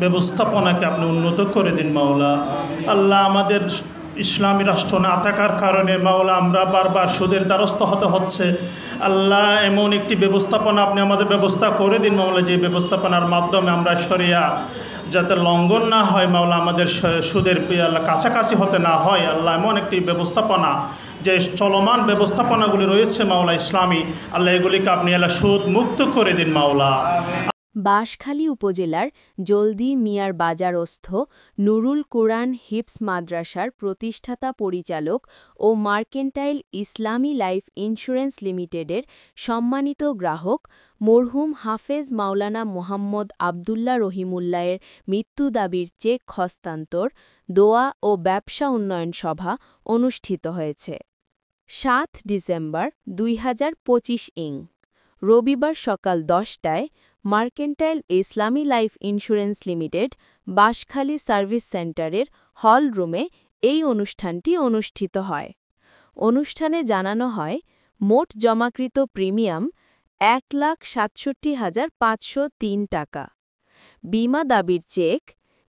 ব্যবস্থাপনাকে আপনি উন্নত করে দিন মাওলা। আল্লাহ, আমাদের ইসলামী রাষ্ট্র না থাকার কারণে মাওলা আমরা বারবার সুদের দ্বারস্থ হতে হচ্ছে। আল্লাহ, এমন একটি ব্যবস্থাপনা আপনি আমাদের ব্যবস্থা করে দিন মাওলা, যে ব্যবস্থাপনার মাধ্যমে আমরা শরিয়া যাতে লঙ্ঘন না হয় মাওলা, আমাদের সুদের আল্লাহ কাছাকাছি হতে না হয়। আল্লাহ, এমন একটি ব্যবস্থাপনা যে চলমান ব্যবস্থাপনাগুলি রয়েছে মাওলা ইসলামী, আল্লাহ এগুলিকে আপনি আল্লাহ সুদ মুক্ত করে দিন মাওলা। বাঁশখালী উপজেলার জলদি মিয়ার বাজারস্থ নুরুল কুরআন হিফজ মাদ্রাসার প্রতিষ্ঠাতা পরিচালক ও মার্কেন্টাইল ইসলামী লাইফ ইন্স্যুরেন্স লিমিটেডের সম্মানিত গ্রাহক মরহুম হাফেজ মাওলানা মোহাম্মদ আবদুল্লাহ রহিমুল্লাহের মৃত্যু দাবির চেক হস্তান্তর দোয়া ও ব্যবসা উন্নয়ন সভা অনুষ্ঠিত হয়েছে ৭ ডিসেম্বর ২০২৫ ইং রবিবার সকাল ১০টায় মার্কেন্টাইল ইসলামী life insurance limited Banshkhali service সেন্টারের হল রুমে এই অনুষ্ঠানটি অনুষ্ঠিত হয়। অনুষ্ঠানে জানানো হয়, মোট জমাকৃত প্রিমিয়াম ১,৬৭,৫০৩ টাকা, বিমা দাবির চেক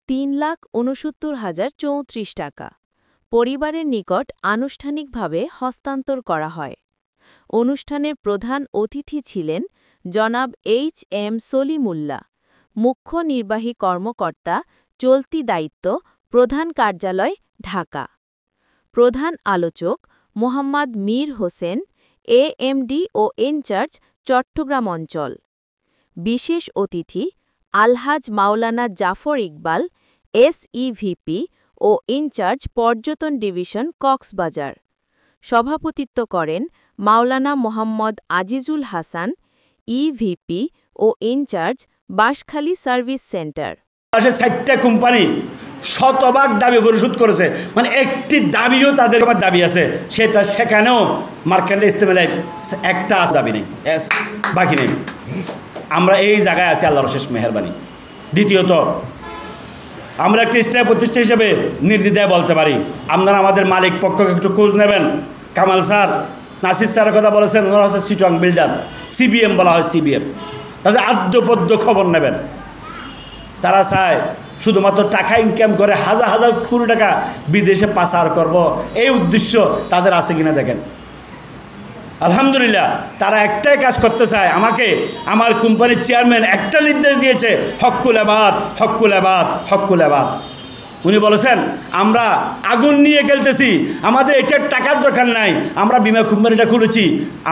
৩,৬৯,০৩৪ টাকা পরিবারের নিকট আনুষ্ঠানিকভাবে হস্তান্তর করা হয়। অনুষ্ঠানের প্রধান অতিথি ছিলেন জনাব এইচ.এম. সলিমুল্লাহ, মুখ্য নির্বাহী কর্মকর্তা, চলতি দায়িত্ব, প্রধান কার্যালয়, ঢাকা। প্রধান আলোচক মোহাম্মদ মীর হোসেন, এএমডি ও ইনচার্জ, চট্টগ্রাম অঞ্চল। বিশেষ অতিথি আলহাজ মাওলানা জাফর ইকবাল, এসইভিপি ও ইনচার্জ, পর্যটন ডিভিশন, কক্সবাজার। সভাপতিত্ব করেন মাওলানা মোহাম্মদ আজিজুল হাসান, ইভিপি ও ইনচার্জ, বাঁশখালী সার্ভিস সেন্টার। 4টা কোম্পানি শতভাগ দাবি পরিশোধ করেছে, মানে একটি দাবিও তাদের দাবি আছে, সেটা সেখানেও মার্কেন্টাইল ইসলামী লাইফ একটা দাবি নেই, বাকি নেই। আমরা এই জায়গায় আছি আল্লাহর শেষ মেহেরবানি। দ্বিতীয়ত, আমরা একটি ইসলামী প্রতিষ্ঠান হিসেবে নির্দ্বিধায় বলতে পারি, আপনারা আমাদের মালিক পক্ষকে একটু খোঁজ নেবেন। কামাল স্যার, নাসির স্যারের কথা বলেছেন, ওনারা হচ্ছে চিটং বিল্ডার্স, সিবিএম বলা হয়, সিবিএম। তাদের আদ্যপদ্য খবর নেবেন। তারা চায় শুধুমাত্র টাকা ইনকাম করে হাজার হাজার কোটি টাকা বিদেশে পাচার করব, এই উদ্দেশ্য তাদের আছে কিনা দেখেন। আলহামদুলিল্লাহ, তারা একটাই কাজ করতে চায়। আমাকে আমার কোম্পানির চেয়ারম্যান একটা নির্দেশ দিয়েছে, হক্কুল আবাদ, হক্কুল আবাদ, হক্কুল আবাদ। উনি বলেছেন, আমরা আগুন নিয়ে খেলতেছি, আমাদের এটার টাকার দরকার নাই, আমরা বিমা কোম্পানিটা খুলেছি,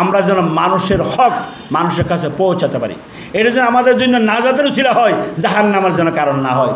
আমরা যেন মানুষের হক মানুষের কাছে পৌঁছাতে পারি, এটা যেন আমাদের জন্য নাজাতের উসিলা হয়, জাহান্নামের যেন কারণ না হয়।